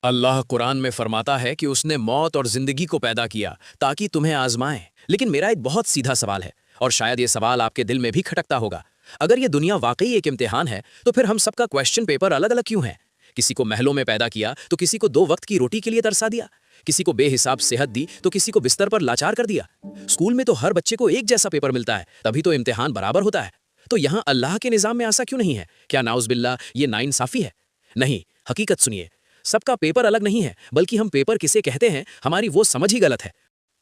अल्लाह कुरान में फरमाता है कि उसने मौत और जिंदगी को पैदा किया ताकि तुम्हें आजमाए। लेकिन मेरा एक बहुत सीधा सवाल है, और शायद ये सवाल आपके दिल में भी खटकता होगा। अगर ये दुनिया वाकई एक इम्तिहान है, तो फिर हम सबका क्वेश्चन पेपर अलग अलग क्यों है? किसी को महलों में पैदा किया तो किसी को 2 वक्त की रोटी के लिए तरसा दिया, किसी को बेहिसाब सेहत दी तो किसी को बिस्तर पर लाचार कर दिया। स्कूल में तो हर बच्चे को एक जैसा पेपर मिलता है, तभी तो इम्तिहान बराबर होता है। तो यहाँ अल्लाह के निज़ाम में ऐसा क्यों नहीं है? क्या नाउज़-बिल्लाह ये नाइंसाफ़ी है? नहीं, हकीकत सुनिए। सबका पेपर अलग नहीं है, बल्कि हम पेपर किसे कहते हैं, हमारी वो समझ ही गलत है।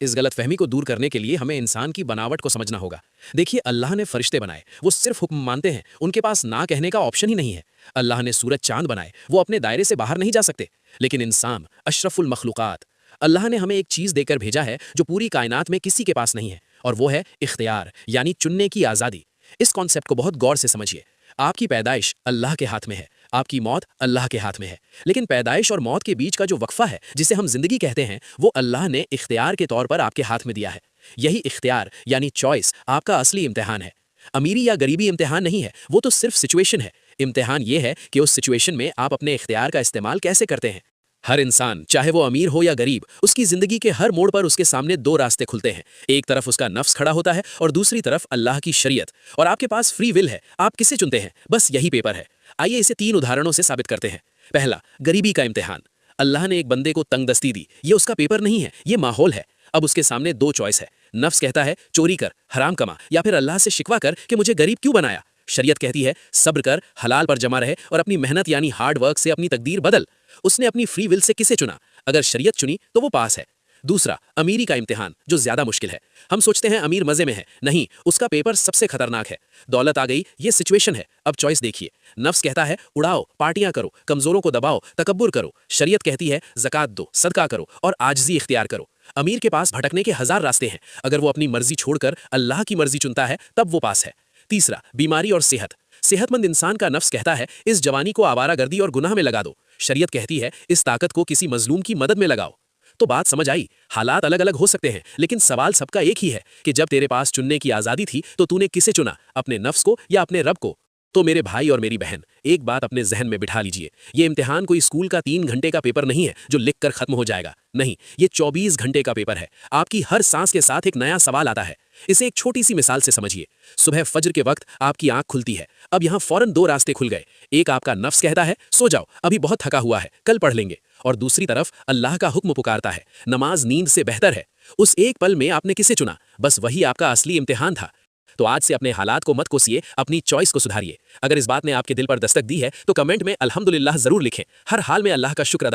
इस गलतफहमी को दूर करने के लिए हमें इंसान की बनावट को समझना होगा। देखिए, अल्लाह ने फरिश्ते बनाए, वो सिर्फ हुक्म मानते हैं, उनके पास ना कहने का ऑप्शन ही नहीं है। अल्लाह ने सूरज चांद बनाए, वो अपने दायरे से बाहर नहीं जा सकते। लेकिन इंसान अशरफुल मखलूकात, अल्लाह ने हमें एक चीज़ देकर भेजा है जो पूरी कायनात में किसी के पास नहीं है, और वो है इख्तियार, यानी चुनने की आज़ादी। इस कॉन्सेप्ट को बहुत गौर से समझिए। आपकी पैदाइश अल्लाह के हाथ में है, आपकी मौत अल्लाह के हाथ में है। लेकिन पैदाइश और मौत के बीच का जो वक्फा है, जिसे हम जिंदगी कहते हैं, वो अल्लाह ने इख्तियार के तौर पर आपके हाथ में दिया है। यही इख्तियार यानी चॉइस आपका असली इम्तिहान है। अमीरी या गरीबी इम्तिहान नहीं है, वो तो सिर्फ सिचुएशन है। इम्तिहान ये है कि उस सिचुएशन में आप अपने इख्तियार का इस्तेमाल कैसे करते हैं। हर इंसान, चाहे वो अमीर हो या गरीब, उसकी जिंदगी के हर मोड़ पर उसके सामने 2 रास्ते खुलते हैं। एक तरफ उसका नफ्स खड़ा होता है और दूसरी तरफ अल्लाह की शरीयत। और आपके पास फ्री विल है, आप किसे चुनते हैं, बस यही पेपर है। आइए इसे 3 उदाहरणों से साबित करते हैं। पहला, गरीबी का इम्तिहान। अल्लाह ने एक बंदे को तंगदस्ती दी, ये उसका पेपर नहीं है, ये माहौल है। अब उसके सामने 2 चॉइस है। नफ्स कहता है चोरी कर, हराम कमा, या फिर अल्लाह से शिकवा कर कि मुझे गरीब क्यों बनाया। शरीयत कहती है सब्र कर, हलाल पर जमा रहे और अपनी मेहनत यानी हार्ड वर्क से अपनी तकदीर बदल। उसने अपनी फ्री विल से किसे चुना? अगर शरीयत चुनी तो वो पास है। दूसरा, अमीरी का इम्तिहान, जो ज्यादा मुश्किल है। हम सोचते हैं अमीर मजे में है, नहीं, उसका पेपर सबसे खतरनाक है। दौलत आ गई, ये सिचुएशन है। अब चॉइस देखिए। नफ्स कहता है उड़ाओ, पार्टियां करो, कमजोरों को दबाओ, तकब्बुर करो। शरीयत कहती है ज़कात दो, सदका करो और आजिज़ी इख्तियार करो। अमीर के पास भटकने के 1000 रास्ते हैं। अगर वो अपनी मर्जी छोड़कर अल्लाह की मर्जी चुनता है, तब वो पास है। तीसरा, बीमारी और सेहत। सेहतमंद इंसान का नफ्स कहता है इस जवानी को आवारागर्दी और गुनाह में लगा दो। शरीयत कहती है इस ताकत को किसी मजलूम की मदद में लगाओ। तो बात समझ आई। हालात अलग अलग हो सकते हैं, लेकिन सवाल सबका एक ही है कि जब तेरे पास चुनने की आज़ादी थी तो तूने किसे चुना, अपने नफ्स को या अपने रब को? तो मेरे भाई और मेरी बहन, एक बात अपने जहन में बिठा लीजिए। ये इम्तिहान कोई स्कूल का 3 घंटे का पेपर नहीं है जो लिख कर खत्म हो जाएगा। नहीं, ये 24 घंटे का पेपर है। आपकी हर सांस के साथ एक नया सवाल आता है। इसे एक छोटी सी मिसाल से समझिए। सुबह फज्र के वक्त आपकी आंख खुलती है। अब यहाँ फौरन 2 रास्ते खुल गए। एक, आपका नफ्स कहता है सो जाओ, अभी बहुत थका हुआ है, कल पढ़ लेंगे। और दूसरी तरफ अल्लाह का हुक्म पुकारता है, नमाज नींद से बेहतर है। उस एक पल में आपने किसे चुना? बस वही आपका असली इम्तिहान था। तो आज से अपने हालात को मत कोसिए, अपनी चॉइस को सुधारिए। अगर इस बात ने आपके दिल पर दस्तक दी है तो कमेंट में अल्हम्दुलिल्लाह जरूर लिखें। हर हाल में अल्लाह का शुक्र अदा